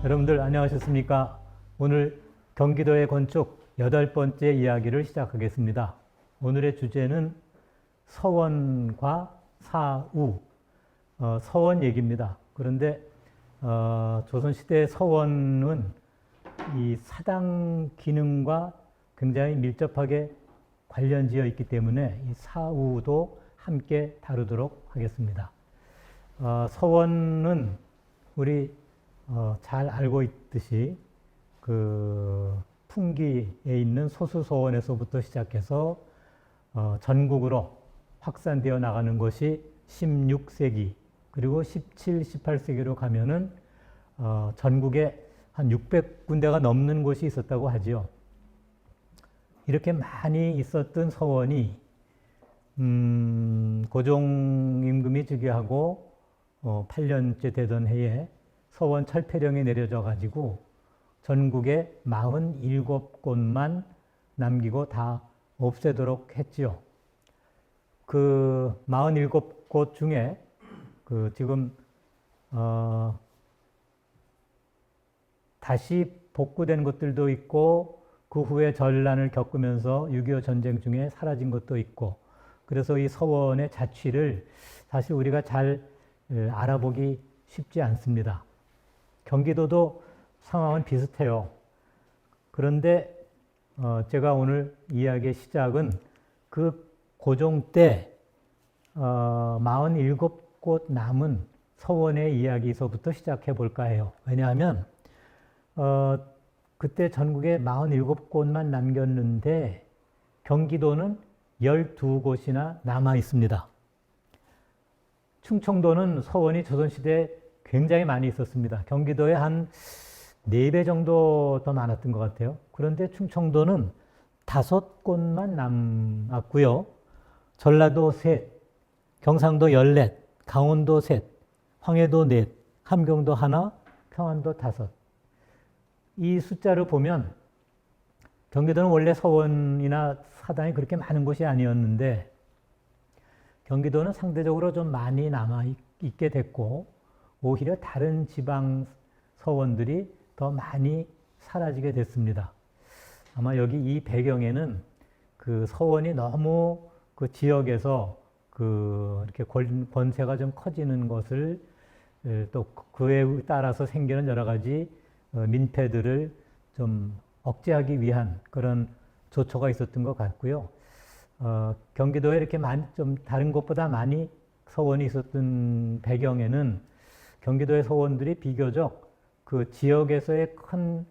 여러분들 안녕하셨습니까? 오늘 경기도의 건축 8번째 이야기를 시작하겠습니다. 오늘의 주제는 서원과 사우, 서원 얘기입니다. 그런데 조선시대의 서원은 이 사당 기능과 굉장히 밀접하게 관련지어 있기 때문에 이 사우도 함께 다루도록 하겠습니다. 서원은 우리 잘 알고 있듯이 그 풍기에 있는 소수서원에서부터 시작해서 전국으로 확산되어 나가는 것이 16세기 그리고 17, 18세기로 가면은 전국에 한 600군데가 넘는 곳이 있었다고 하지요. 이렇게 많이 있었던 서원이 고종 임금이 즉위하고 8년째 되던 해에 서원 철폐령이 내려져 가지고 전국에 47곳만 남기고 다 없애도록 했지요. 그 47곳 중에 그 지금 다시 복구된 것들도 있고 그 후에 전란을 겪으면서 6.25 전쟁 중에 사라진 것도 있고, 그래서 이 서원의 자취를 사실 우리가 잘 알아보기 쉽지 않습니다. 경기도도 상황은 비슷해요. 그런데 제가 오늘 이야기의 시작은 그 고종 때 47곳 남은 서원의 이야기에서부터 시작해 볼까 해요. 왜냐하면 그때 전국에 47곳만 남겼는데 경기도는 12곳이나 남아 있습니다. 충청도는 서원이 조선시대에 굉장히 많이 있었습니다. 경기도에 한 4배 정도 더 많았던 것 같아요. 그런데 충청도는 5곳만 남았고요. 전라도 셋, 경상도 14, 강원도 셋, 황해도 넷, 함경도 하나, 평안도 5. 이 숫자를 보면 경기도는 원래 서원이나 사당이 그렇게 많은 곳이 아니었는데 경기도는 상대적으로 좀 많이 남아 있게 됐고 오히려 다른 지방 서원들이 더 많이 사라지게 됐습니다. 아마 여기 이 배경에는 그 서원이 너무 그 지역에서 그 이렇게 권세가 좀 커지는 것을 또 그에 따라서 생기는 여러 가지 민폐들을 좀 억제하기 위한 그런 조처가 있었던 것 같고요. 경기도에 이렇게 좀 다른 곳보다 많이 서원이 있었던 배경에는 경기도의 서원들이 비교적 그 지역에서의 큰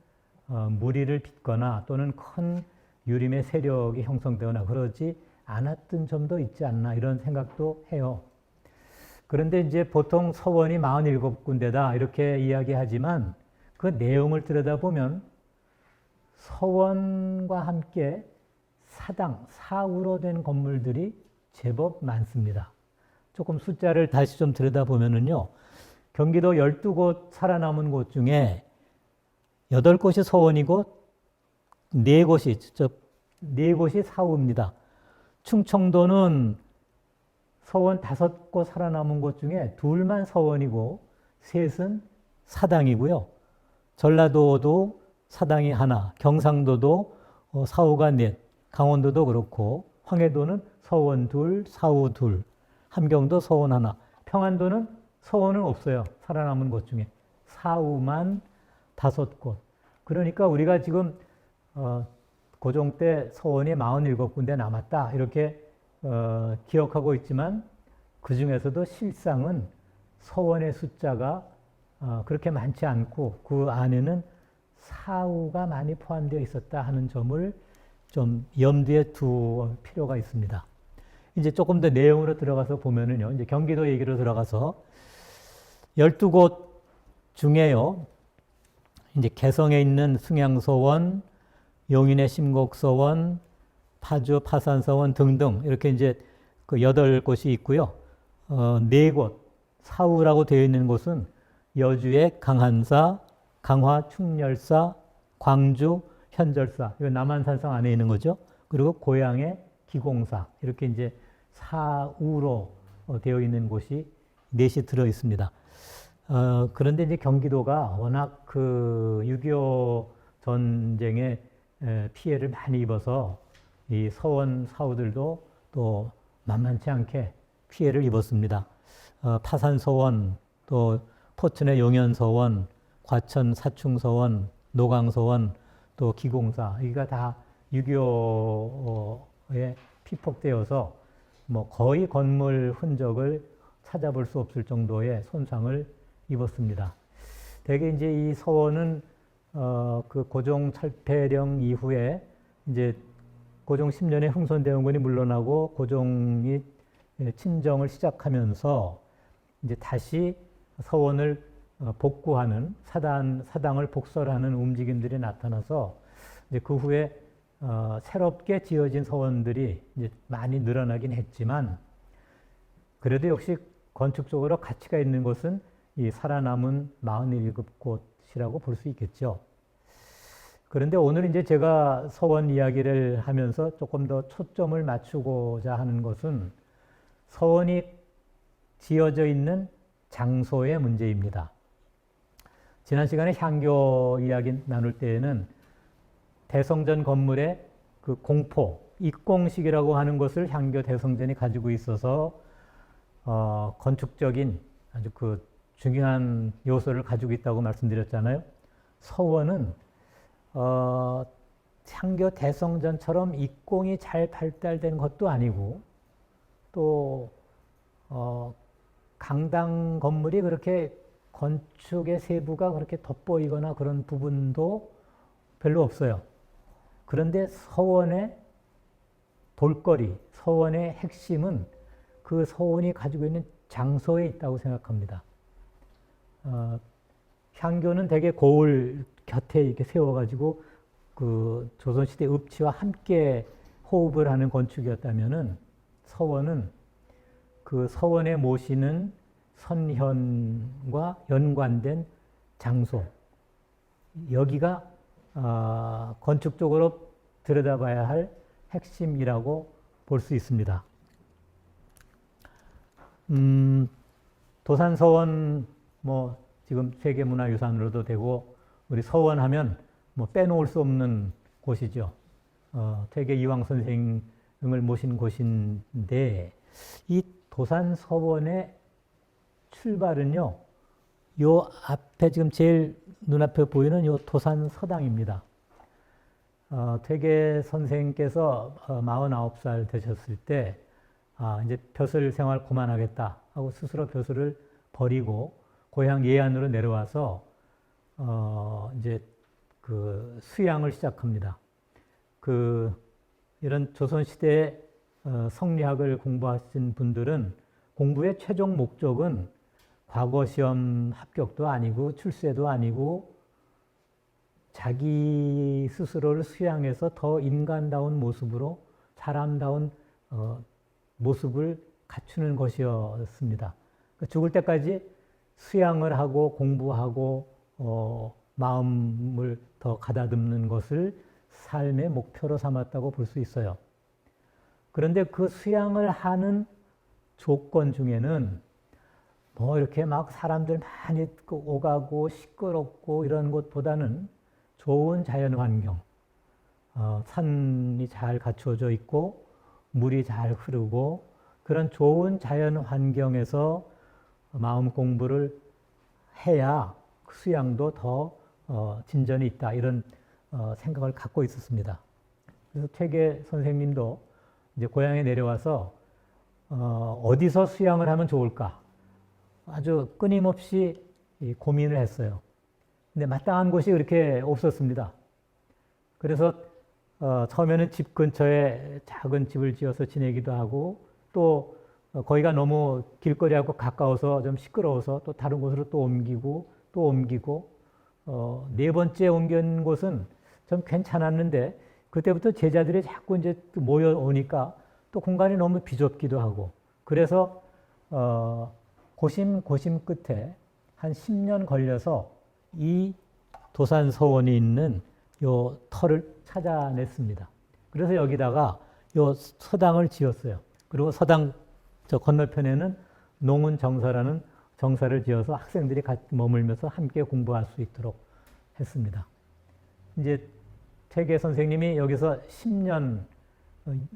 무리를 빚거나 또는 큰 유림의 세력이 형성되거나 그러지 않았던 점도 있지 않나 이런 생각도 해요. 그런데 이제 보통 서원이 47군데다 이렇게 이야기하지만 그 내용을 들여다보면 서원과 함께 사당, 사우로 된 건물들이 제법 많습니다. 조금 숫자를 다시 좀 들여다보면은요, 경기도 12곳 살아남은 곳 중에 8곳이 서원이고 4곳이 사우입니다. 충청도는 서원 5곳 살아남은 곳 중에 2만 서원이고 3은 사당이고요. 전라도도 사당이 하나, 경상도도 사우가 4, 강원도도 그렇고 황해도는 서원 2, 사우 2, 함경도 서원 하나, 평안도는 서원은 없어요. 살아남은 곳 중에 사우만 5곳. 그러니까 우리가 지금 고종 때 서원이 47군데 남았다 이렇게 기억하고 있지만 그 중에서도 실상은 서원의 숫자가 그렇게 많지 않고 그 안에는 사우가 많이 포함되어 있었다 하는 점을 좀 염두에 둘 필요가 있습니다. 이제 조금 더 내용으로 들어가서 보면은요, 이제 경기도 얘기로 들어가서 12곳 중에요, 이제 개성에 있는 승양서원, 용인의 심곡서원, 파주 파산서원 등등 이렇게 이제 그 8곳이 있고요. 4곳, 사우라고 되어 있는 곳은 여주의 강한사, 강화 충렬사, 광주 현절사, 이거 남한산성 안에 있는 거죠. 그리고 고향의 기공사, 이렇게 이제 사우로 되어 있는 곳이 4시 들어 있습니다. 그런데 이제 경기도가 워낙 그 6.25 전쟁에 피해를 많이 입어서 이 서원 사우들도 또 만만치 않게 피해를 입었습니다. 파산 서원, 또 포천의 용현 서원, 과천 사충 서원, 노강 서원, 또 기공사, 이가 다 6.25에 피폭되어서 뭐 거의 건물 흔적을 찾아볼 수 없을 정도의 손상을 입었습니다. 대개 이제 이 서원은 그 고종 철폐령 이후에 이제 고종 10년에 흥선대원군이 물러나고 고종이 친정을 시작하면서 이제 다시 서원을 복구하는 사당을 복설하는 움직임들이 나타나서 이제 그 후에 새롭게 지어진 서원들이 이제 많이 늘어나긴 했지만 그래도 역시 건축적으로 가치가 있는 곳은 이 살아남은 47곳이라고 볼 수 있겠죠. 그런데 오늘 이제 제가 서원 이야기를 하면서 조금 더 초점을 맞추고자 하는 것은 서원이 지어져 있는 장소의 문제입니다. 지난 시간에 향교 이야기 나눌 때에는 대성전 건물의 그 공포, 입공식이라고 하는 것을 향교 대성전이 가지고 있어서 건축적인 아주 그 중요한 요소를 가지고 있다고 말씀드렸잖아요. 서원은 향교 대성전처럼 입공이 잘 발달된 것도 아니고 또 강당 건물이 그렇게 건축의 세부가 그렇게 돋보이거나 그런 부분도 별로 없어요. 그런데 서원의 볼거리, 서원의 핵심은 그 서원이 가지고 있는 장소에 있다고 생각합니다. 향교는 대개 고을 곁에 이렇게 세워가지고 그 조선시대 읍지와 함께 호흡을 하는 건축이었다면은 서원은 그 서원에 모시는 선현과 연관된 장소, 여기가 건축적으로 들여다봐야 할 핵심이라고 볼 수 있습니다. 도산서원 뭐 지금 세계문화유산으로도 되고 우리 서원하면 뭐 빼놓을 수 없는 곳이죠. 퇴계 이황 선생을 모신 곳인데 이 도산서원의 출발은요, 요 앞에 지금 제일 눈앞에 보이는 요 도산서당입니다. 퇴계 선생께서 49살 되셨을 때, 이제 벼슬 생활 그만하겠다 하고 스스로 벼슬을 버리고 고향 예안으로 내려와서, 이제 그 수양을 시작합니다. 이런 조선시대의 성리학을 공부하신 분들은 공부의 최종 목적은 과거 시험 합격도 아니고 출세도 아니고 자기 스스로를 수양해서 더 인간다운 모습으로 사람다운 모습을 갖추는 것이었습니다. 죽을 때까지 수양을 하고 공부하고 마음을 더 가다듬는 것을 삶의 목표로 삼았다고 볼 수 있어요. 그런데 그 수양을 하는 조건 중에는 뭐 이렇게 막 사람들 많이 오가고 시끄럽고 이런 것보다는 좋은 자연 환경, 산이 잘 갖춰져 있고 물이 잘 흐르고 그런 좋은 자연 환경에서 마음 공부를 해야 수양도 더 진전이 있다 이런 생각을 갖고 있었습니다. 그래서 퇴계 선생님도 이제 고향에 내려와서 어디서 수양을 하면 좋을까 아주 끊임없이 고민을 했어요. 근데 마땅한 곳이 그렇게 없었습니다. 그래서 처음에는 집 근처에 작은 집을 지어서 지내기도 하고 또 거기가 너무 길거리하고 가까워서 좀 시끄러워서 또 다른 곳으로 또 옮기고 네 번째 옮긴 곳은 좀 괜찮았는데 그때부터 제자들이 자꾸 이제 모여오니까 또 공간이 너무 비좁기도 하고 그래서 고심 끝에 한 10년 걸려서 이 도산서원이 있는 요 터를 찾아냈습니다. 그래서 여기다가 요 서당을 지었어요. 그리고 서당 저 건너편에는 농운정서라는 정사를 지어서 학생들이 같이 머물면서 함께 공부할 수 있도록 했습니다. 이제 퇴계 선생님이 여기서 10년,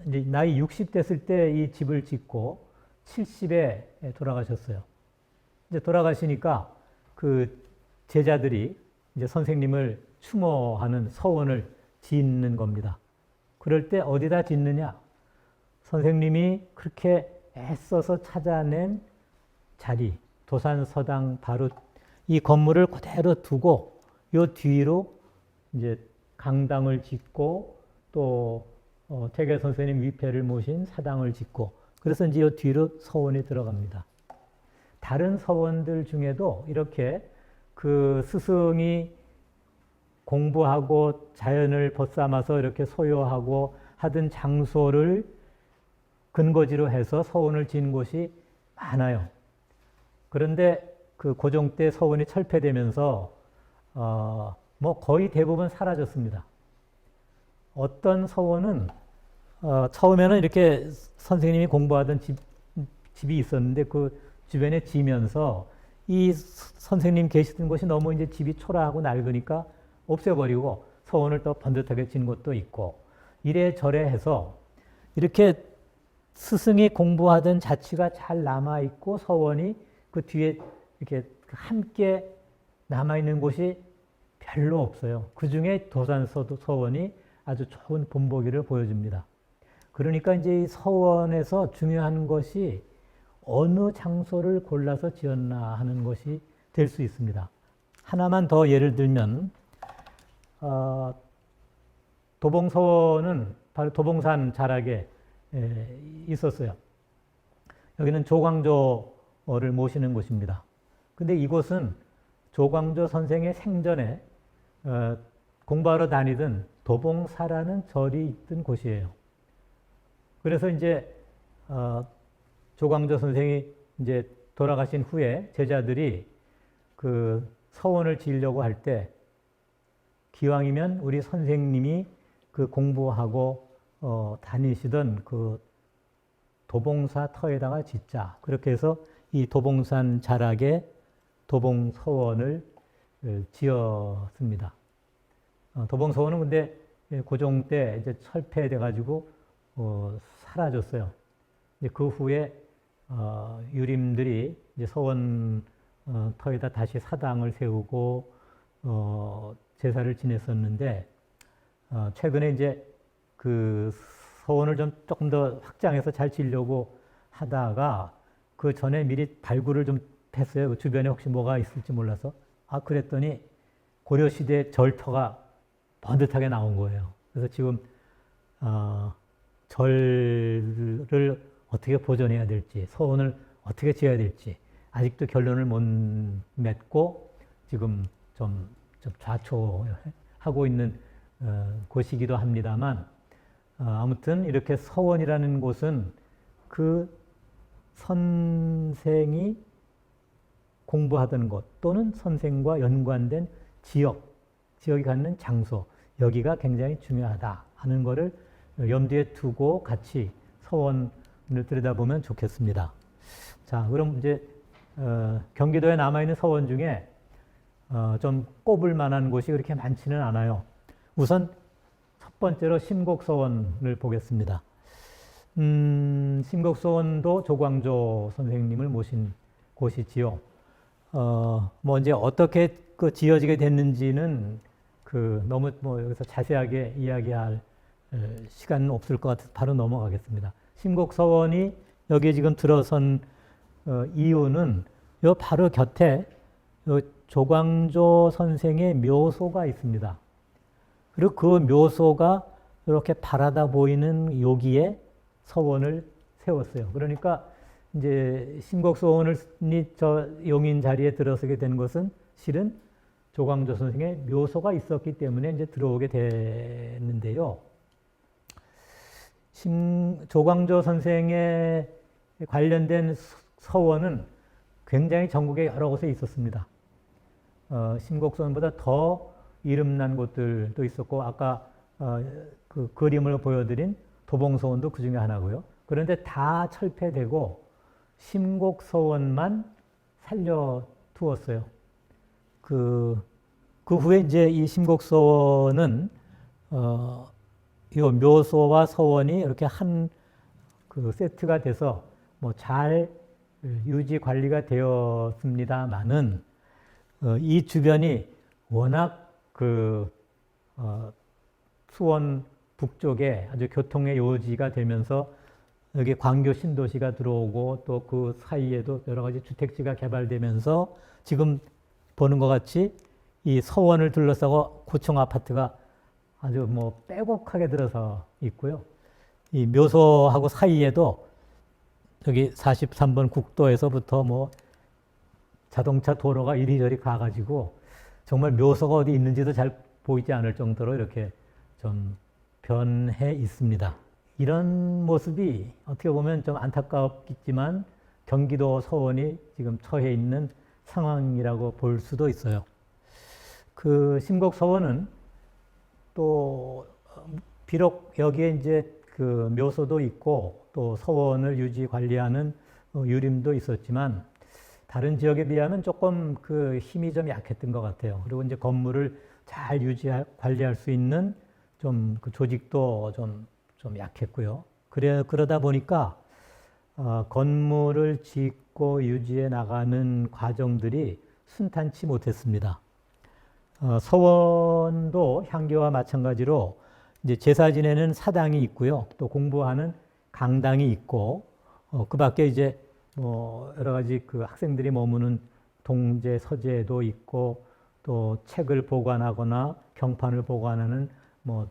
이제 나이 60 됐을 때 이 집을 짓고 70에 돌아가셨어요. 이제 돌아가시니까 그 제자들이 이제 선생님을 추모하는 서원을 짓는 겁니다. 그럴 때 어디다 짓느냐? 선생님이 그렇게 애써서 찾아낸 자리, 도산서당 바로 이 건물을 그대로 두고 요 뒤로 이제 강당을 짓고 또 퇴계 선생님 위패를 모신 사당을 짓고 그래서 이제 요 뒤로 서원이 들어갑니다. 다른 서원들 중에도 이렇게 그 스승이 공부하고 자연을 벗삼아서 이렇게 소요하고 하던 장소를 근거지로 해서 서원을 지은 곳이 많아요. 그런데 그 고종 때 서원이 철폐되면서 뭐 거의 대부분 사라졌습니다. 어떤 서원은 처음에는 이렇게 선생님이 공부하던 집이 있었는데 그 주변에 지면서 이 선생님 계시던 곳이 너무 이제 집이 초라하고 낡으니까 없애버리고 서원을 또 번듯하게 지은 곳도 있고 이래저래 해서 이렇게 스승이 공부하던 자취가 잘 남아있고 서원이 그 뒤에 이렇게 함께 남아있는 곳이 별로 없어요. 그 중에 도산서도 서원이 아주 좋은 본보기를 보여줍니다. 그러니까 이제 이 서원에서 중요한 것이 어느 장소를 골라서 지었나 하는 것이 될 수 있습니다. 하나만 더 예를 들면 도봉서원은 바로 도봉산 자락에 있었어요. 여기는 조광조를 모시는 곳입니다. 근데 이곳은 조광조 선생의 생전에 공부하러 다니던 도봉사라는 절이 있던 곳이에요. 그래서 이제 조광조 선생이 이제 돌아가신 후에 제자들이 그 서원을 지으려고 할 때 기왕이면 우리 선생님이 그 공부하고 다니시던 그 도봉사 터에다가 짓자. 그렇게 해서 이 도봉산 자락에 도봉서원을 지었습니다. 도봉서원은 근데 고종 때 이제 철폐돼 가지고 사라졌어요. 이제 그 후에 유림들이 이제 서원 터에다 다시 사당을 세우고 제사를 지냈었는데 최근에 이제 그 서원을 좀 조금 더 확장해서 잘 지으려고 하다가 그 전에 미리 발굴을 좀 했어요. 그 주변에 혹시 뭐가 있을지 몰라서. 그랬더니 고려시대 절터가 번듯하게 나온 거예요. 그래서 지금 절을 어떻게 보존해야 될지, 서원을 어떻게 지어야 될지 아직도 결론을 못 맺고 지금 좀 좌초하고 있는 곳이기도 합니다만 아무튼 이렇게 서원이라는 곳은 그 선생이 공부하던 곳 또는 선생과 연관된 지역이 갖는 장소, 여기가 굉장히 중요하다 하는 것을 염두에 두고 같이 서원을 들여다보면 좋겠습니다. 자, 그럼 이제 경기도에 남아있는 서원 중에 좀 꼽을 만한 곳이 그렇게 많지는 않아요. 우선 첫 번째로 심곡서원을 보겠습니다. 심곡서원도 조광조 선생님을 모신 곳이지요. 뭐 이제 어떻게 그 지어지게 됐는지는 너무 뭐 여기서 자세하게 이야기할 시간은 없을 것 같아서 바로 넘어가겠습니다. 심곡서원이 여기에 지금 들어선 이유는 요 바로 곁에 요 조광조 선생의 묘소가 있습니다. 그리고 그 묘소가 이렇게 바라다 보이는 여기에 서원을 세웠어요. 그러니까 이제 심곡서원이 저 용인 자리에 들어서게 된 것은 실은 조광조 선생의 묘소가 있었기 때문에 이제 들어오게 됐는데요. 조광조 선생에 관련된 서원은 굉장히 전국에 여러 곳에 있었습니다. 심곡서원보다 더 이름난 곳들도 있었고 아까 그 그림을 보여드린 도봉서원도 그 중에 하나고요. 그런데 다 철폐되고 심곡서원만 살려두었어요. 그 후에 이제 이 심곡서원은 이 묘소와 서원이 이렇게 한 그 세트가 돼서 뭐 잘 유지 관리가 되었습니다만은 이 주변이 워낙 수원 북쪽에 아주 교통의 요지가 되면서 여기 광교 신도시가 들어오고 또 그 사이에도 여러 가지 주택지가 개발되면서 지금 보는 것 같이 이 서원을 둘러싸고 고층 아파트가 아주 뭐 빼곡하게 들어서 있고요. 이 묘소하고 사이에도 여기 43번 국도에서부터 뭐 자동차 도로가 이리저리 가가지고 정말 묘소가 어디 있는지도 잘 보이지 않을 정도로 이렇게 좀 변해 있습니다. 이런 모습이 어떻게 보면 좀 안타깝겠지만 경기도 서원이 지금 처해 있는 상황이라고 볼 수도 있어요. 그 심곡서원은 또 비록 여기에 이제 그 묘소도 있고 또 서원을 유지 관리하는 유림도 있었지만 다른 지역에 비하면 조금 그 힘이 좀 약했던 것 같아요. 그리고 이제 건물을 잘 관리할 수 있는 좀 그 조직도 좀 약했고요. 그러다 보니까 건물을 짓고 유지해 나가는 과정들이 순탄치 못했습니다. 서원도 향교와 마찬가지로 이제 제사 지내는 사당이 있고요. 또 공부하는 강당이 있고, 그 밖에 이제 뭐 여러 가지 그 학생들이 머무는 동제 서재도 있고, 또 책을 보관하거나 경판을 보관하는 뭐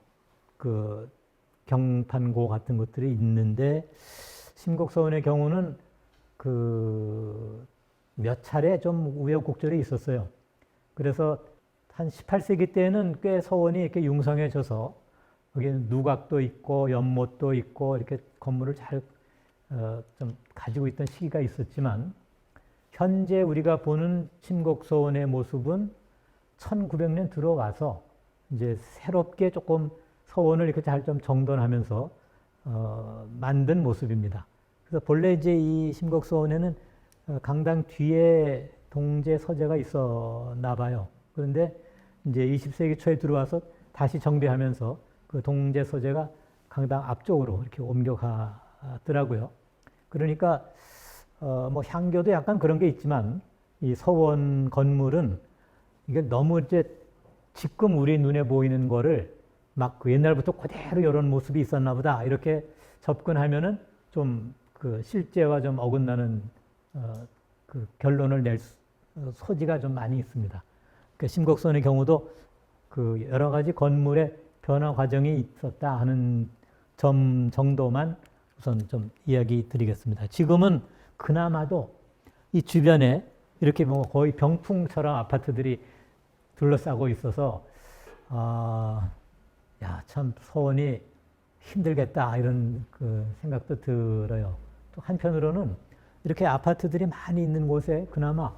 그 경판고 같은 것들이 있는데, 심곡서원의 경우는 그 몇 차례 좀 우여곡절이 있었어요. 그래서 한 18세기 때는 꽤 서원이 이렇게 융성해져서 여기는 누각도 있고 연못도 있고 이렇게 건물을 잘 좀 가지고 있던 시기가 있었지만 현재 우리가 보는 심곡서원의 모습은 1900년 들어와서 이제 새롭게 조금 서원을 이렇게 잘 좀 정돈하면서 만든 모습입니다. 그래서 본래 이제 이 심곡서원에는 강당 뒤에 동제 서재가 있었나 봐요. 그런데 이제 20세기 초에 들어와서 다시 정비하면서 그 동제 서재가 강당 앞쪽으로 이렇게 옮겨가더라고요. 그러니까 뭐 향교도 약간 그런 게 있지만 이 서원 건물은 이게 너무 이제 지금 우리 눈에 보이는 거를 막 그 옛날부터 그대로 이런 모습이 있었나 보다 이렇게 접근하면은 좀 그 실제와 좀 어긋나는 그 결론을 낼 소지가 좀 많이 있습니다. 그러니까 심곡서원의 경우도 그 여러 가지 건물의 변화 과정이 있었다 하는 점 정도만 우선 좀 이야기 드리겠습니다. 지금은 그나마도 이 주변에 이렇게 뭐 거의 병풍처럼 아파트들이 둘러싸고 있어서 참 서원이 힘들겠다 이런 그 생각도 들어요. 또 한편으로는 이렇게 아파트들이 많이 있는 곳에 그나마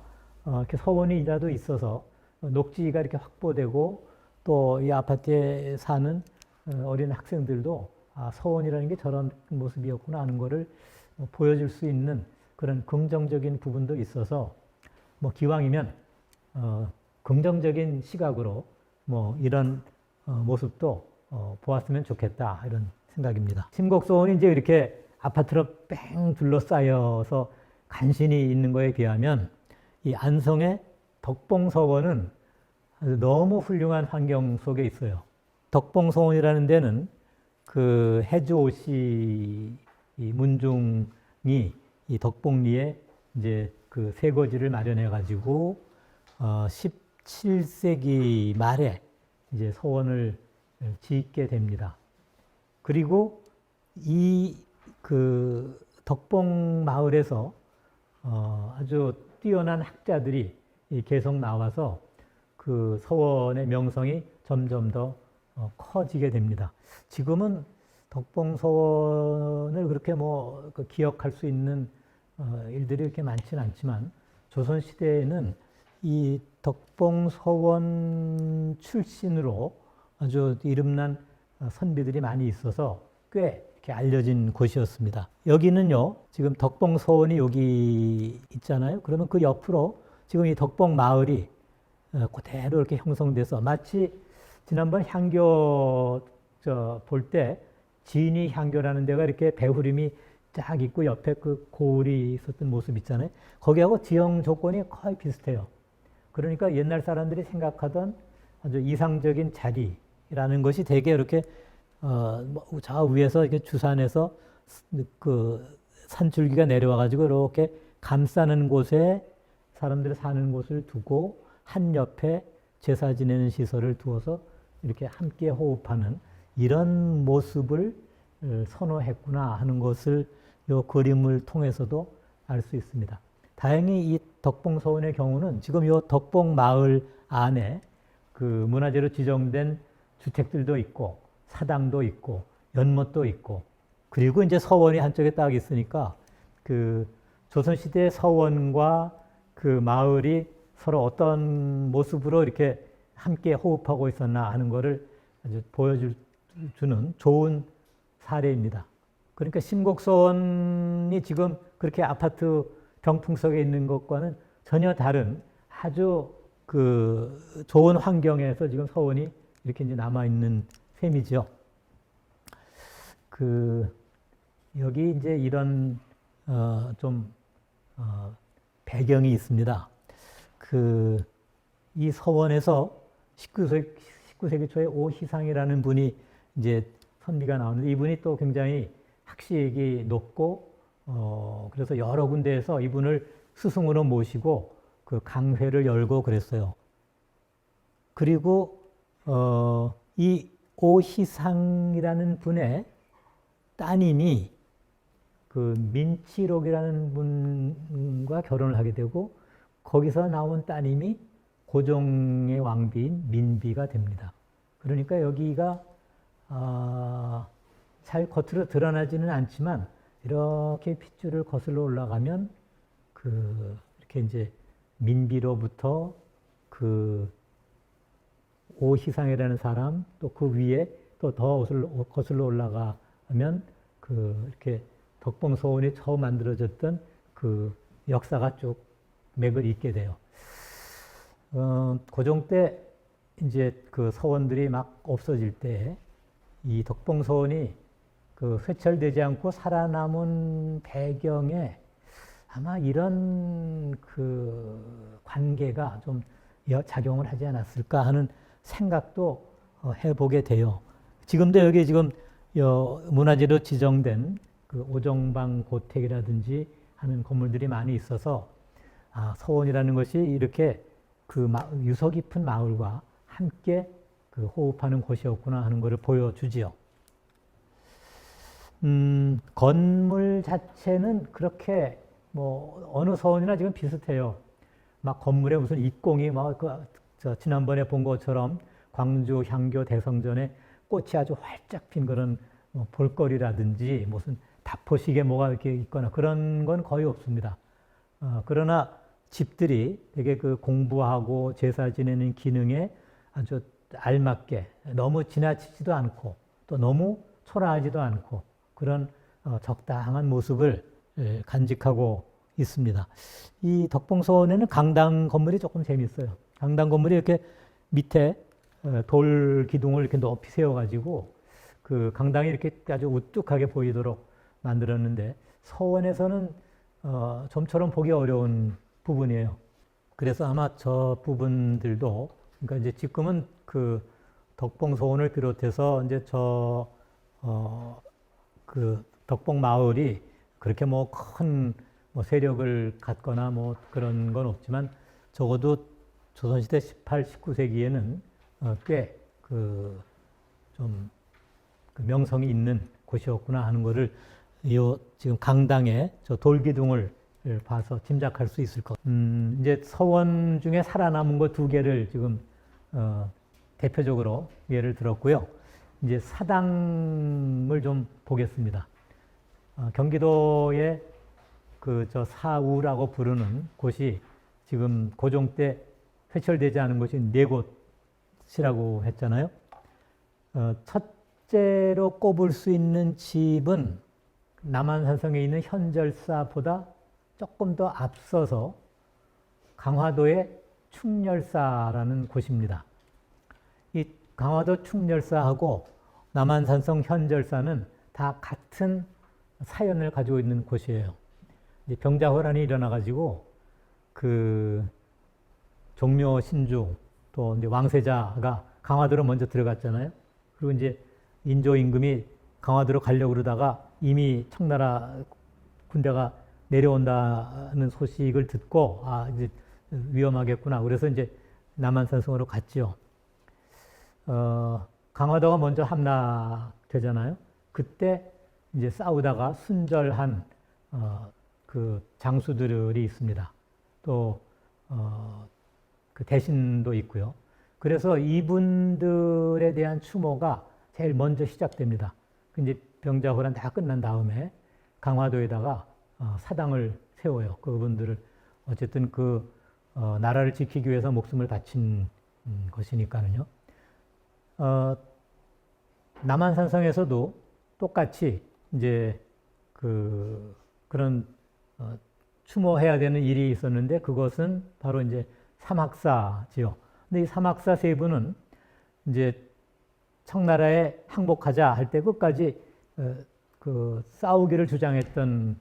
이렇게 서원이라도 있어서 녹지가 이렇게 확보되고 또 이 아파트에 사는 어린 학생들도 서원이라는 게 저런 모습이었구나 하는 거를 보여줄 수 있는 그런 긍정적인 부분도 있어서 뭐 기왕이면 긍정적인 시각으로 뭐 이런 모습도 보았으면 좋겠다 이런 생각입니다. 심곡서원이 이제 이렇게 아파트로 뺑 둘러싸여서 간신히 있는 거에 비하면 이 안성의 덕봉서원은 너무 훌륭한 환경 속에 있어요. 덕봉서원이라는 데는 그 해주오씨 문중이 이 덕봉리에 이제 그 세거지를 마련해 가지고 17세기 말에 이제 서원을 짓게 됩니다. 그리고 이 그 덕봉 마을에서 아주 뛰어난 학자들이 계속 나와서 그 서원의 명성이 점점 더 커지게 됩니다. 지금은 덕봉서원을 그렇게 뭐 기억할 수 있는 일들이 그렇게 많지는 않지만 조선시대에는 이 덕봉서원 출신으로 아주 이름난 선비들이 많이 있어서 꽤 이렇게 알려진 곳이었습니다. 여기는요, 지금 덕봉서원이 여기 있잖아요. 그러면 그 옆으로 지금 이 덕봉 마을이 그대로 이렇게 형성돼서 마치 지난번 향교 볼 때 진이 향교라는 데가 이렇게 배후림이 쫙 있고 옆에 그 고을이 있었던 모습 있잖아요. 거기하고 지형 조건이 거의 비슷해요. 그러니까 옛날 사람들이 생각하던 아주 이상적인 자리라는 것이 되게 이렇게 저 위에서 이렇게 주산에서 그 산줄기가 내려와가지고 이렇게 감싸는 곳에 사람들이 사는 곳을 두고 한 옆에 제사 지내는 시설을 두어서 이렇게 함께 호흡하는 이런 모습을 선호했구나 하는 것을 이 그림을 통해서도 알 수 있습니다. 다행히 이 덕봉서원의 경우는 지금 이 덕봉 마을 안에 그 문화재로 지정된 주택들도 있고 사당도 있고 연못도 있고 그리고 이제 서원이 한쪽에 딱 있으니까 그 조선시대 서원과 그 마을이 서로 어떤 모습으로 이렇게 함께 호흡하고 있었나 하는 것을 아주 보여주는 좋은 사례입니다. 그러니까 신곡서원이 지금 그렇게 아파트 병풍석에 있는 것과는 전혀 다른 아주 그 좋은 환경에서 지금 서원이 이렇게 이제 남아있는 셈이죠. 여기 이제 이런 배경이 있습니다. 이 서원에서 19세기 초에 오희상이라는 분이 이제 선비가 나오는데 이분이 또 굉장히 학식이 높고 그래서 여러 군데에서 이분을 스승으로 모시고 그 강회를 열고 그랬어요. 그리고 이 오희상이라는 분의 따님이 그 민치록이라는 분과 결혼을 하게 되고 거기서 나온 따님이 고종의 왕비인 민비가 됩니다. 그러니까 여기가 잘 겉으로 드러나지는 않지만 이렇게 핏줄을 거슬러 올라가면 이렇게 이제 민비로부터 그 오희상이라는 사람 또 그 위에 또 더 거슬러 올라가면 이렇게 덕봉서원이 처음 만들어졌던 그 역사가 쭉 맥을 잇게 돼요. 고종 때 이제 그 서원들이 막 없어질 때 이 덕봉서원이 회철되지 않고 살아남은 배경에 아마 이런 그 관계가 좀 작용을 하지 않았을까 하는 생각도 해보게 돼요. 지금도 여기 지금 문화재로 지정된 그 오정방 고택이라든지 하는 건물들이 많이 있어서 서원이라는 것이 이렇게 그 유서 깊은 마을과 함께 그 호흡하는 곳이었구나 하는 것을 보여주지요. 건물 자체는 그렇게 뭐 어느 서원이나 지금 비슷해요. 막 건물에 무슨 입공이 지난번에 본 것처럼 광주 향교 대성전에 꽃이 아주 활짝 핀 그런 볼거리라든지 무슨 다포식에 뭐가 이렇게 있거나 그런 건 거의 없습니다. 그러나 집들이 되게 그 공부하고 제사 지내는 기능에 아주 알맞게 너무 지나치지도 않고 또 너무 초라하지도 않고 그런 적당한 모습을 간직하고 있습니다. 이 덕봉서원에는 강당 건물이 조금 재밌어요. 강당 건물이 이렇게 밑에 돌 기둥을 이렇게 높이 세워가지고 그 강당이 이렇게 아주 우뚝하게 보이도록 만들었는데 서원에서는 좀처럼 보기 어려운 부분이에요. 그래서 아마 저 부분들도 그러니까 이제 지금은 그 덕봉서원을 비롯해서 이제 그 덕봉 마을이 그렇게 뭐 큰 세력을 갖거나 뭐 그런 건 없지만 적어도 조선시대 18, 19세기에는 꽤 좀 명성이 있는 곳이었구나 하는 것을 지금 강당에 저 돌기둥을 봐서 짐작할 수 있을 것. 이제 서원 중에 살아남은 것 두 개를 지금 대표적으로 예를 들었고요. 이제 사당을 좀 보겠습니다. 경기도의 사우라고 부르는 곳이 지금 고종 때 회철되지 않은 곳이 4곳이라고 했잖아요. 첫 첫째로 꼽을 수 있는 집은 남한산성에 있는 현절사보다 조금 더 앞서서 강화도의 충렬사라는 곳입니다. 이 강화도 충렬사하고 남한산성 현절사는 다 같은 사연을 가지고 있는 곳이에요. 이제 병자호란이 일어나가지고 그 종묘 신주 또 이제 왕세자가 강화도로 먼저 들어갔잖아요. 그리고 이제 인조 임금이 강화도로 가려고 그러다가 이미 청나라 군대가 내려온다는 소식을 듣고 이제 위험하겠구나. 그래서 이제 남한산성으로 갔지요. 강화도가 먼저 함락되잖아요. 그때 이제 싸우다가 순절한 그 장수들이 있습니다. 또 그 대신도 있고요. 그래서 이분들에 대한 추모가 제일 먼저 시작됩니다. 이제 병자호란 다 끝난 다음에 강화도에다가 사당을 세워요. 그분들을 어쨌든 그 나라를 지키기 위해서 목숨을 바친 것이니까는요. 남한산성에서도 똑같이 이제 그런 추모해야 되는 일이 있었는데 그것은 바로 이제 삼학사지요. 근데 이 삼학사 세 분은 이제 청나라에 항복하자 할 때 끝까지 그 싸우기를 주장했던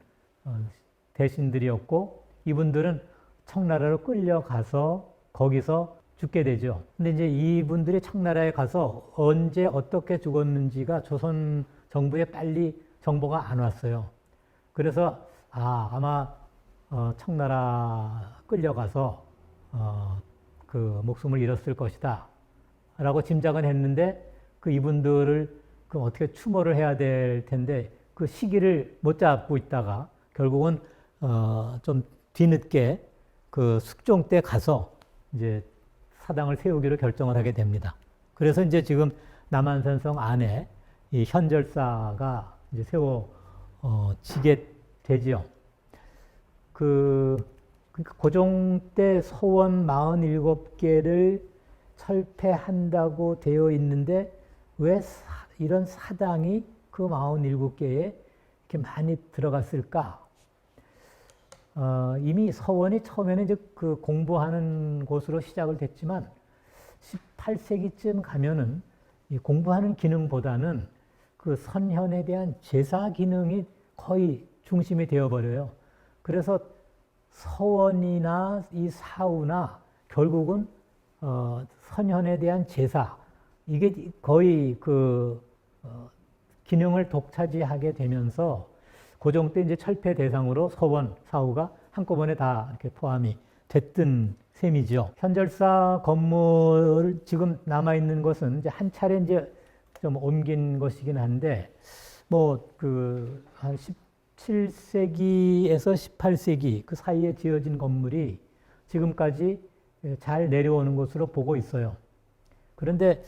대신들이었고 이분들은 청나라로 끌려가서 거기서 죽게 되죠. 근데 이제 이분들이 청나라에 가서 언제 어떻게 죽었는지가 조선 정부에 빨리 정보가 안 왔어요. 그래서 아마 청나라 끌려가서 그 목숨을 잃었을 것이다 라고 짐작은 했는데 그 이분들을 그럼 어떻게 추모를 해야 될 텐데 그 시기를 못 잡고 있다가 결국은 좀 뒤늦게 그 숙종 때 가서 이제 사당을 세우기로 결정을 하게 됩니다. 그래서 이제 지금 남한산성 안에 이 현절사가 이제 세워지게 되지요. 고종 때 서원 47개를 철폐한다고 되어 있는데 왜 이런 사당이 그 47개에 이렇게 많이 들어갔을까? 이미 서원이 처음에는 이제 그 공부하는 곳으로 시작을 됐지만 18세기쯤 가면은 이 공부하는 기능보다는 그 선현에 대한 제사 기능이 거의 중심이 되어버려요. 그래서 서원이나 이 사후나 결국은 선현에 대한 제사 이게 거의 그 기능을 독차지하게 되면서 고종 때 이제 철폐 대상으로 서원, 사후가 한꺼번에 다 이렇게 포함이 됐던 셈이죠. 현절사 건물 지금 남아 있는 것은 이제 한 차례 이제 좀 옮긴 것이긴 한데 뭐 그 한 17세기에서 18세기 그 사이에 지어진 건물이 지금까지 잘 내려오는 것으로 보고 있어요. 그런데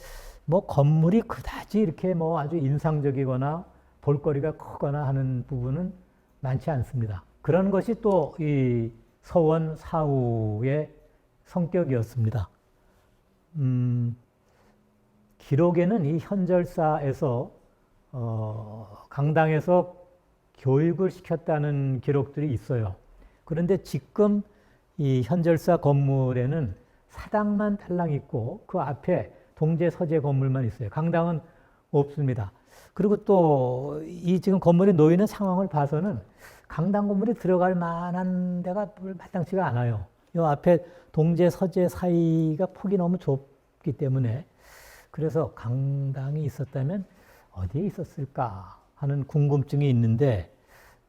뭐 건물이 그다지 이렇게 뭐 아주 인상적이거나 볼거리가 크거나 하는 부분은 많지 않습니다. 그런 것이 또 이 서원 사후의 성격이었습니다. 기록에는 이 현절사에서 강당에서 교육을 시켰다는 기록들이 있어요. 그런데 지금 이 현절사 건물에는 사당만 탈랑 있고 그 앞에 동제 서재 건물만 있어요. 강당은 없습니다. 그리고 또 이 지금 건물이 놓이는 상황을 봐서는 강당 건물에 들어갈 만한 데가 마땅치가 않아요. 이 앞에 동제 서재 사이가 폭이 너무 좁기 때문에 그래서 강당이 있었다면 어디에 있었을까 하는 궁금증이 있는데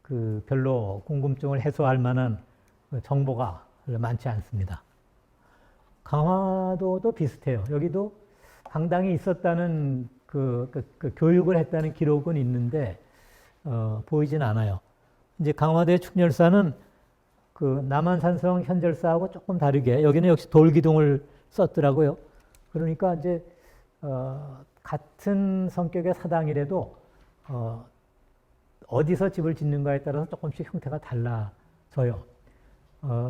그 별로 궁금증을 해소할 만한 정보가 많지 않습니다. 강화도도 비슷해요. 여기도 강당이 있었다는 그 교육을 했다는 기록은 있는데 보이진 않아요. 이제 강화도의 충렬사는 그 남한산성 현절사하고 조금 다르게 여기는 역시 돌기둥을 썼더라고요. 그러니까 이제 같은 성격의 사당이라도 어디서 집을 짓는가에 따라서 조금씩 형태가 달라져요.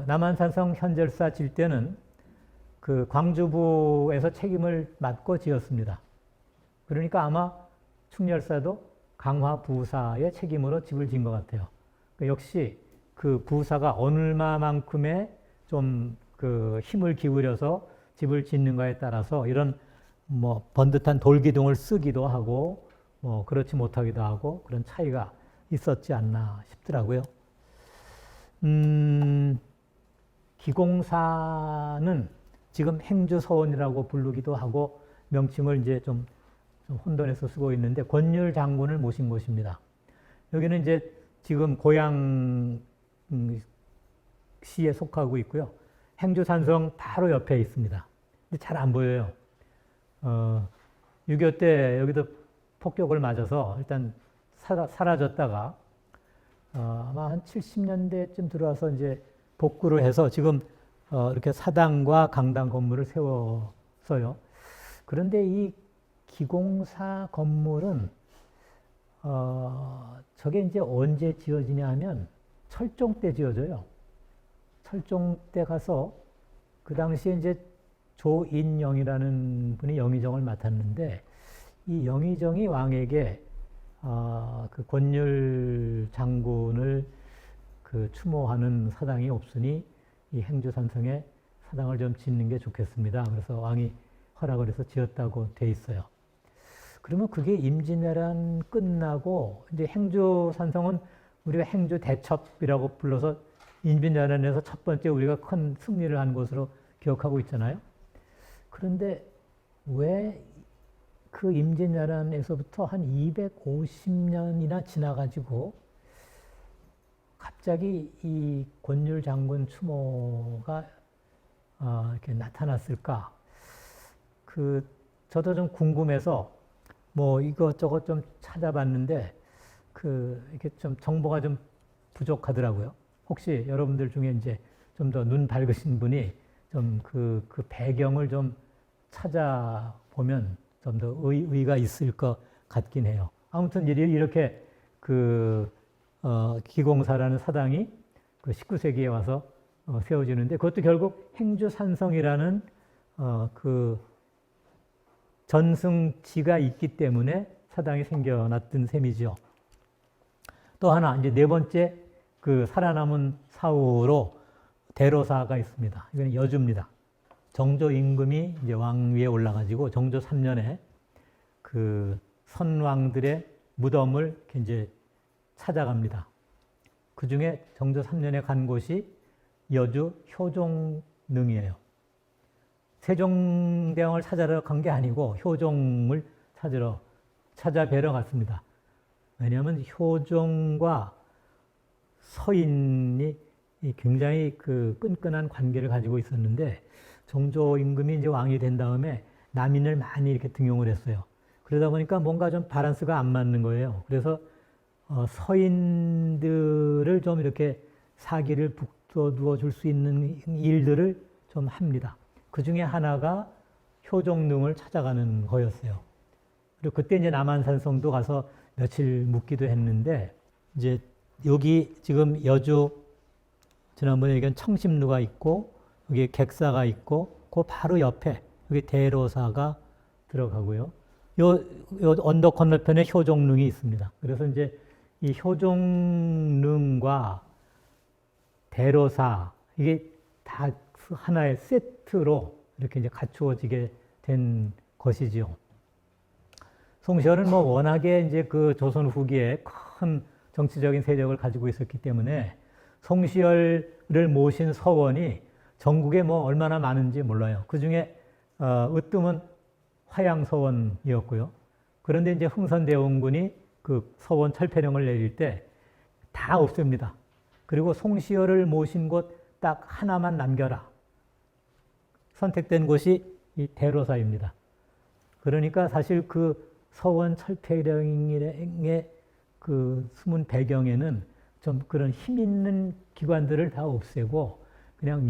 남한산성 현절사 질 때는 그 광주부에서 책임을 맡고 지었습니다. 그러니까 아마 충렬사도 강화 부사의 책임으로 집을 지은 것 같아요. 역시 그 부사가 얼마만큼의 좀 그 힘을 기울여서 집을 짓는가에 따라서 이런 뭐 번듯한 돌기둥을 쓰기도 하고 뭐 그렇지 못하기도 하고 그런 차이가 있었지 않나 싶더라고요. 기공사는 지금 행주서원이라고 부르기도 하고 명칭을 이제 좀 혼돈해서 쓰고 있는데 권율 장군을 모신 곳입니다. 여기는 이제 지금 고양시에 속하고 있고요. 행주산성 바로 옆에 있습니다. 근데 잘 안 보여요. 6.25 때 여기도 폭격을 맞아서 일단 사라졌다가 아마 한 70년대쯤 들어와서 이제 복구를 해서 지금 이렇게 사당과 강당 건물을 세웠어요. 그런데 이 기공사 건물은 저게 이제 언제 지어지냐 하면 철종 때 지어져요. 철종 때 가서 그 당시에 이제 조인영이라는 분이 영의정을 맡았는데 이 영의정이 왕에게 그 권율 장군을 그 추모하는 사당이 없으니 이 행주산성에 사당을 좀 짓는 게 좋겠습니다. 그래서 왕이 허락을 해서 지었다고 돼 있어요. 그러면 그게 임진왜란 끝나고 이제 행주산성은 우리가 행주대첩이라고 불러서 임진왜란에서 첫 번째 우리가 큰 승리를 한 것으로 기억하고 있잖아요. 그런데 왜 그 임진왜란에서부터 한 250년이나 지나가지고 갑자기 이 권율 장군 추모가 이렇게 나타났을까? 저도 좀 궁금해서 뭐 이것저것 좀 찾아봤는데 이렇게 좀 정보가 좀 부족하더라고요. 혹시 여러분들 중에 이제 좀 더 눈 밝으신 분이 좀 그 배경을 좀 찾아보면 좀 더 의의가 있을 것 같긴 해요. 아무튼 이렇게 기공사라는 사당이 그 19세기에 와서 세워지는데 그것도 결국 행주산성이라는 그 전승지가 있기 때문에 사당이 생겨났던 셈이죠. 또 하나 이제 네 번째 그 살아남은 사후로 대로사가 있습니다. 이건 여주입니다. 정조 임금이 이제 왕위에 올라가지고 정조 3년에 그 선왕들의 무덤을 이제 찾아갑니다. 그 중에 정조 3년에 간 곳이 여주 효종릉이에요. 세종대왕을 찾아러 간 게 아니고 효종을 찾아뵈러 갔습니다. 왜냐하면 효종과 서인이 굉장히 그 끈끈한 관계를 가지고 있었는데 정조 임금이 이제 왕이 된 다음에 남인을 많이 이렇게 등용을 했어요. 그러다 보니까 뭔가 좀 밸런스가 안 맞는 거예요. 그래서 서인들을 좀 이렇게 사기를 북돋워 줄 수 있는 일들을 좀 합니다. 그 중에 하나가 효종릉을 찾아가는 거였어요. 그리고 그때 이제 남한산성도 가서 며칠 묵기도 했는데 이제 여기 지금 여주 지난번에 얘기한 청심루가 있고 여기 객사가 있고 그 바로 옆에 여기 대로사가 들어가고요. 요 언덕 건너편에 효종릉이 있습니다. 그래서 이제 이 효종릉과 대로사 이게 다 하나의 세트로 이렇게 이제 갖추어지게 된 것이지요. 송시열은 뭐 워낙에 이제 그 조선 후기에 큰 정치적인 세력을 가지고 있었기 때문에 송시열을 모신 서원이 전국에 뭐 얼마나 많은지 몰라요. 그 중에 으뜸은 화양서원이었고요. 그런데 이제 흥선대원군이 그 서원 철폐령을 내릴 때 다 없앱니다. 그리고 송시열을 모신 곳 딱 하나만 남겨라. 선택된 곳이 이 대로사입니다. 그러니까 사실 그 서원 철폐령의 그 숨은 배경에는 좀 그런 힘 있는 기관들을 다 없애고 그냥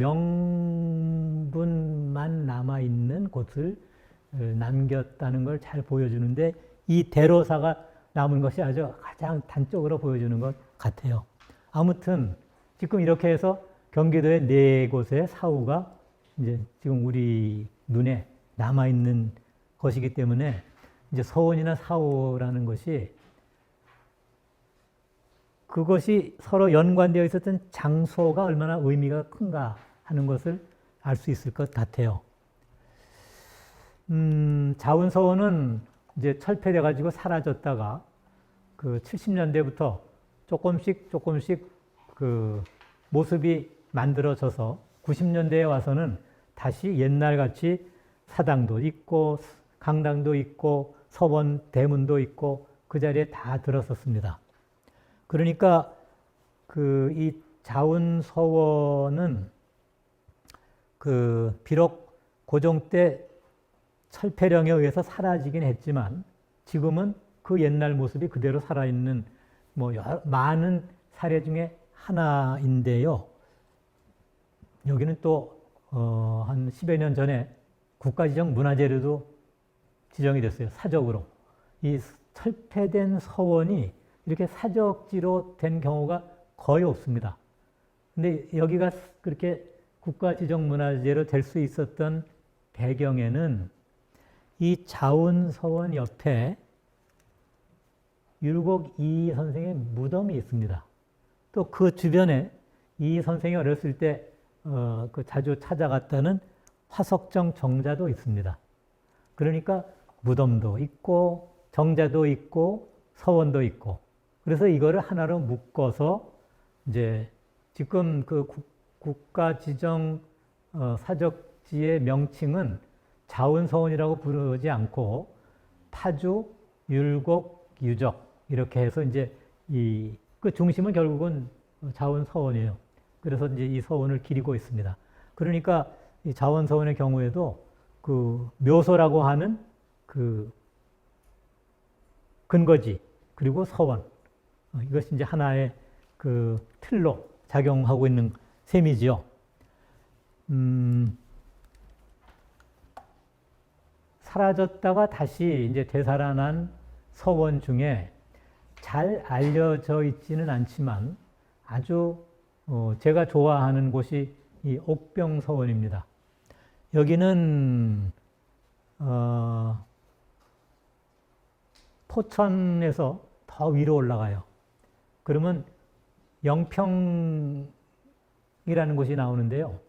명분만 남아있는 곳을 남겼다는 걸 잘 보여주는데 이 대로사가 남은 것이 아주 가장 단적으로 보여주는 것 같아요. 아무튼 지금 이렇게 해서 경기도의 네 곳의 사후가 이제 지금 우리 눈에 남아있는 것이기 때문에 이제 서원이나 사오라는 것이 그것이 서로 연관되어 있었던 장소가 얼마나 의미가 큰가 하는 것을 알 수 있을 것 같아요. 자운서원은 이제 철폐돼 가지고 사라졌다가 그 70년대부터 조금씩 그 모습이 만들어져서 90년대에 와서는 다시 옛날같이 사당도 있고 강당도 있고 서원 대문도 있고 그 자리에 다 들었었습니다. 그러니까 그 이 자운서원은 그 비록 고종 때 철폐령에 의해서 사라지긴 했지만 지금은 그 옛날 모습이 그대로 살아있는 뭐 많은 사례 중에 하나인데요. 여기는 또 한 10여 년 전에 국가지정 문화재로도 지정이 됐어요. 사적으로. 이 철폐된 서원이 이렇게 사적지로 된 경우가 거의 없습니다. 근데 여기가 그렇게 국가지정문화재로 될 수 있었던 배경에는 이 자운서원 옆에 율곡 이 선생의 무덤이 있습니다. 또 그 주변에 이 선생이 어렸을 때 그 자주 찾아갔다는 화석정 정자도 있습니다. 그러니까 무덤도 있고 정자도 있고 서원도 있고 그래서 이거를 하나로 묶어서 이제 지금 그 국가지정 사적지의 명칭은 자운서원이라고 부르지 않고 파주, 율곡, 유적 이렇게 해서 이제 그 중심은 결국은 자운서원이에요. 그래서 이제 이 서원을 기리고 있습니다. 그러니까 이 자운서원의 경우에도 그 묘소라고 하는 그 근거지 그리고 서원 이것이 이제 하나의 그 틀로 작용하고 있는 셈이지요. 사라졌다가 다시 이제 되살아난 서원 중에 잘 알려져 있지는 않지만 아주 제가 좋아하는 곳이 이 옥병서원입니다. 여기는 포천에서 더 위로 올라가요. 그러면 영평이라는 곳이 나오는데요.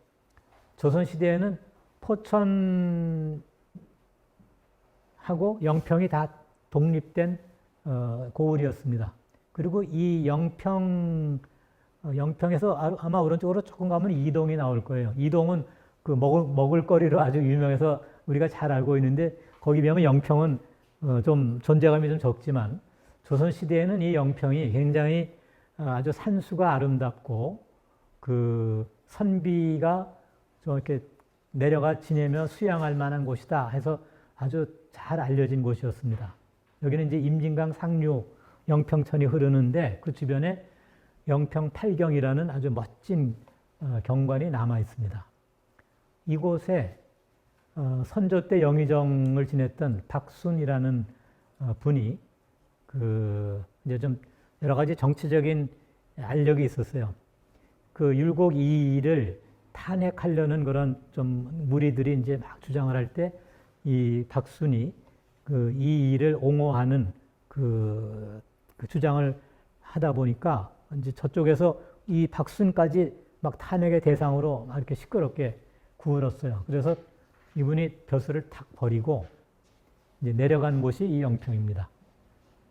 조선시대에는 포천하고 영평이 다 독립된 고을이었습니다. 그리고 이 영평에서 아마 오른쪽으로 조금 가면 이동이 나올 거예요. 이동은 그 먹을거리로 아주 유명해서 우리가 잘 알고 있는데 거기 비하면 영평은 좀 존재감이 좀 적지만 조선시대에는 이 영평이 굉장히 아주 산수가 아름답고 그 선비가 좀 이렇게 내려가 지내며 수양할 만한 곳이다 해서 아주 잘 알려진 곳이었습니다. 여기는 이제 임진강 상류 영평천이 흐르는데 그 주변에 영평 팔경이라는 아주 멋진 경관이 남아 있습니다. 이곳에 선조 때 영의정을 지냈던 박순이라는 분이 그 이제 좀 여러 가지 정치적인 알력이 있었어요. 그 율곡 이이를 탄핵하려는 그런 좀 무리들이 이제 막 주장을 할 때 이 박순이 그 이이를 옹호하는 그 주장을 하다 보니까 이제 저쪽에서 이 박순까지 막 탄핵의 대상으로 막 이렇게 시끄럽게 구울었어요. 그래서 이분이 벼슬을 탁 버리고 이제 내려간 곳이 이 영평입니다.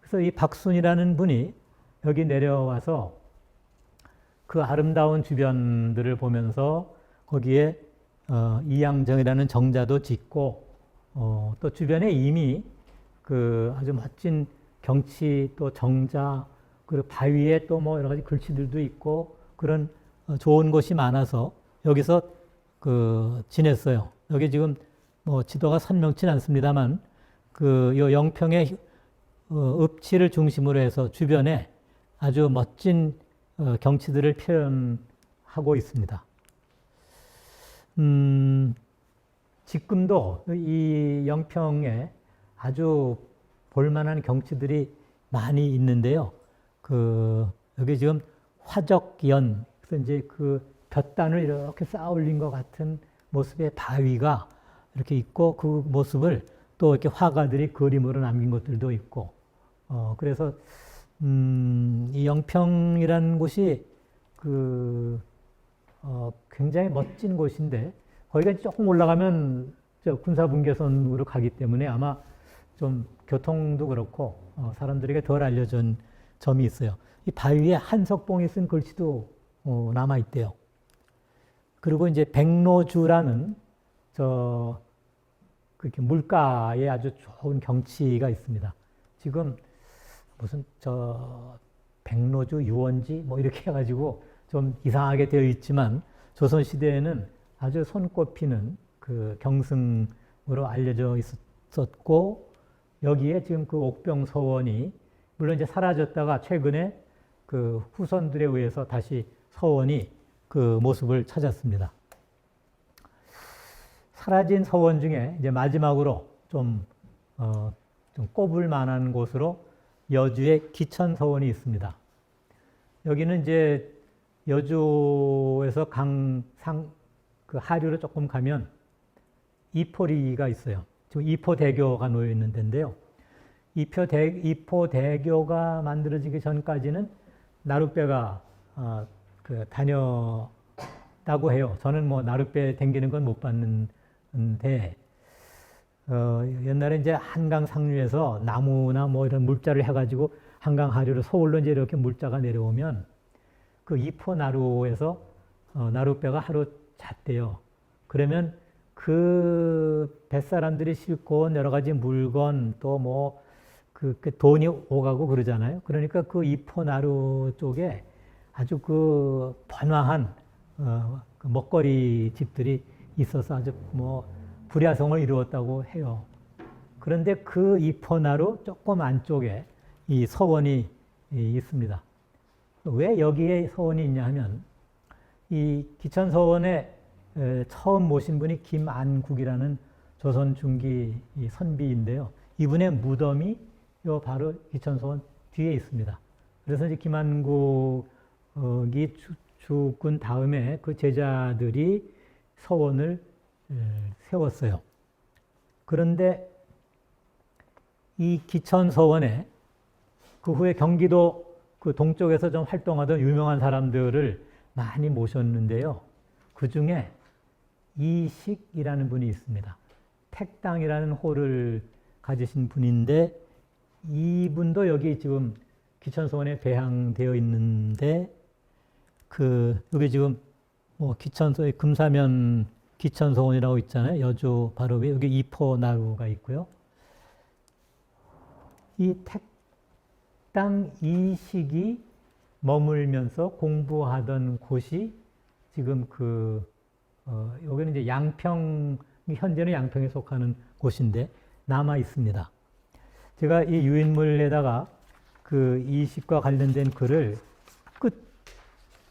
그래서 이 박순이라는 분이 여기 내려와서 그 아름다운 주변들을 보면서 거기에 이양정이라는 정자도 짓고 또 주변에 이미 그 아주 멋진 경치 또 정자 그리고 바위에 또 뭐 여러 가지 글씨들도 있고 그런 좋은 곳이 많아서 여기서 그 지냈어요. 여기 지금 뭐 지도가 선명치 않습니다만 그 영평의 읍지를 중심으로 해서 주변에 아주 멋진 경치들을 표현하고 있습니다. 지금도 이 영평에 아주 볼만한 경치들이 많이 있는데요. 여기 지금 화적연, 그래서 이제 그 볕단을 이렇게 쌓아 올린 것 같은 모습의 바위가 이렇게 있고 그 모습을 또 이렇게 화가들이 그림으로 남긴 것들도 있고, 그래서 이 영평이라는 곳이 굉장히 멋진 곳인데 거기가 조금 올라가면 저 군사분계선으로 가기 때문에 아마 좀 교통도 그렇고 사람들에게 덜 알려진 점이 있어요. 이 바위에 한석봉이 쓴 글씨도 남아 있대요. 그리고 이제 백로주라는 그렇게 물가에 아주 좋은 경치가 있습니다. 지금 무슨 백로주 유원지 뭐 이렇게 해가지고 좀 이상하게 되어 있지만 조선 시대에는 아주 손꼽히는 그 경승으로 알려져 있었고 여기에 지금 그 옥병서원이 물론 이제 사라졌다가 최근에 그 후손들에 의해서 다시 서원이 그 모습을 찾았습니다. 사라진 서원 중에 이제 마지막으로 좀 꼽을 만한 곳으로 여주의 기천서원이 있습니다. 여기는 이제 여주에서 그 하류로 조금 가면 이포리가 있어요. 지금 이포대교가 놓여 있는 데인데요. 이포대교가 만들어지기 전까지는 나룻배가 다녔다고 해요. 저는 뭐 나룻배 댕기는 건 못 봤는데 옛날에 이제 한강 상류에서 나무나 뭐 이런 물자를 해가지고 한강 하류로 서울로 이제 이렇게 물자가 내려오면 그 이포나루에서 나룻배가 하루 잤대요. 그러면 그 뱃사람들이 싣고 온 여러 가지 물건 또 뭐 그 돈이 오가고 그러잖아요. 그러니까 그 이포나루 쪽에 아주 그 번화한 그 먹거리 집들이 있어서 아주 뭐 불야성을 이루었다고 해요. 그런데 그 이포나루 조금 안쪽에 이 서원이 있습니다. 왜 여기에 서원이 있냐 하면 이 기천서원에 처음 모신 분이 김안국이라는 조선 중기 선비인데요. 이분의 무덤이 요 바로 기천서원 뒤에 있습니다. 그래서 이제 김안국이 죽은 다음에 그 제자들이 서원을 세웠어요. 그런데 이 기천서원에 그 후에 경기도 그 동쪽에서 좀 활동하던 유명한 사람들을 많이 모셨는데요. 그 중에 이식이라는 분이 있습니다. 택당이라는 호를 가지신 분인데 이분도 여기 지금 기천서원에 배양되어 있는데 여기 지금 뭐 기천서의 금사면 기천서원이라고 있잖아요. 여주 바로 위에 여기 이포나루가 있고요. 이 택당 이식이 머물면서 공부하던 곳이 지금 여기는 이제 양평, 현재는 양평에 속하는 곳인데 남아 있습니다. 제가 이 유인물에다가 그 이식과 관련된 글을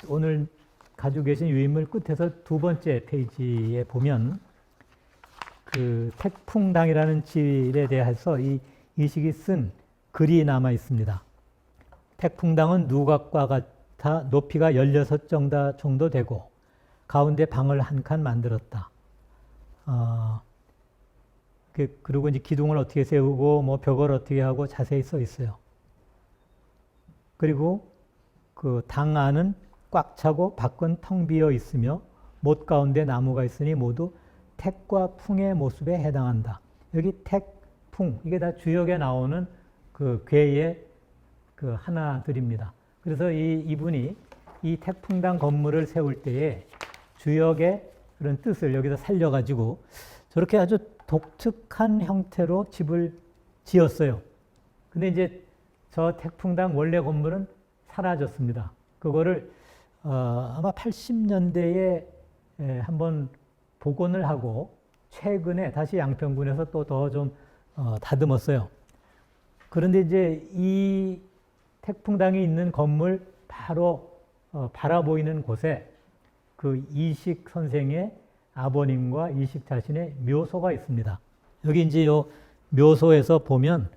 오늘 가지고 계신 유인물 끝에서 두 번째 페이지에 보면 그 택풍당이라는 질에 대해서 이 이식이 쓴 글이 남아 있습니다. 택풍당은 누각과 같아 높이가 16정다 정도 되고 가운데 방을 한 칸 만들었다. 그리고 이제 기둥을 어떻게 세우고 뭐 벽을 어떻게 하고 자세히 써 있어요. 그리고 그 당 안은 꽉 차고 밖은 텅 비어 있으며 못 가운데 나무가 있으니 모두 택과 풍의 모습에 해당한다. 여기 택, 풍 이게 다 주역에 나오는 그 괴의 그 하나들입니다. 그래서 이분이 이 택풍당 건물을 세울 때에 주역의 그런 뜻을 여기서 살려가지고 저렇게 아주 독특한 형태로 집을 지었어요. 근데 이제 저 택풍당 원래 건물은 사라졌습니다. 그거를 아마 80년대에 한번 복원을 하고 최근에 다시 양평군에서 또 더 좀 다듬었어요. 그런데 이제 이 택풍당이 있는 건물 바로 바라보이는 곳에 그 이식 선생의 아버님과 이식 자신의 묘소가 있습니다. 여기 이제 요 묘소에서 보면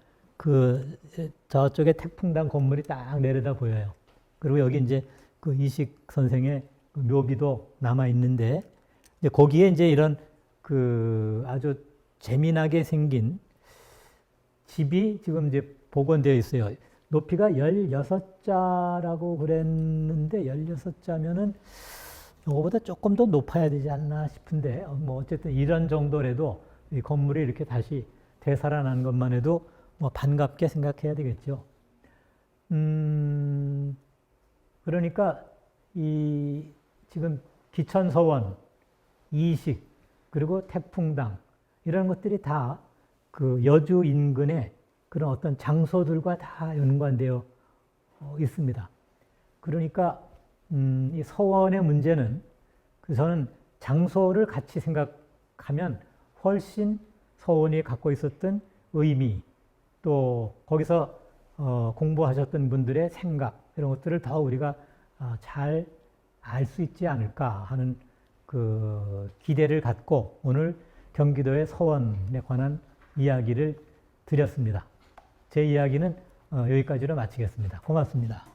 저쪽에 택풍당 건물이 딱 내려다 보여요. 그리고 여기 이제 그 이식 선생의 그 묘비도 남아 있는데 이제 거기에 이제 이런 그 아주 재미나게 생긴 집이 지금 이제 복원되어 있어요. 높이가 16자라고 그랬는데 16자면은 이거보다 조금 더 높아야 되지 않나 싶은데 뭐 어쨌든 이런 정도라도 이 건물이 이렇게 다시 되살아난 것만 해도 뭐 반갑게 생각해야 되겠죠. 그러니까 이 지금 기천서원, 이식, 그리고 태풍당 이런 것들이 다 그 여주 인근의 그런 어떤 장소들과 다 연관되어 있습니다. 그러니까 이 서원의 문제는 저는 장소를 같이 생각하면 훨씬 서원이 갖고 있었던 의미 또 거기서 공부하셨던 분들의 생각 이런 것들을 더 우리가 잘 알 수 있지 않을까 하는 그 기대를 갖고 오늘 경기도의 서원에 관한 이야기를 드렸습니다. 제 이야기는 여기까지로 마치겠습니다. 고맙습니다.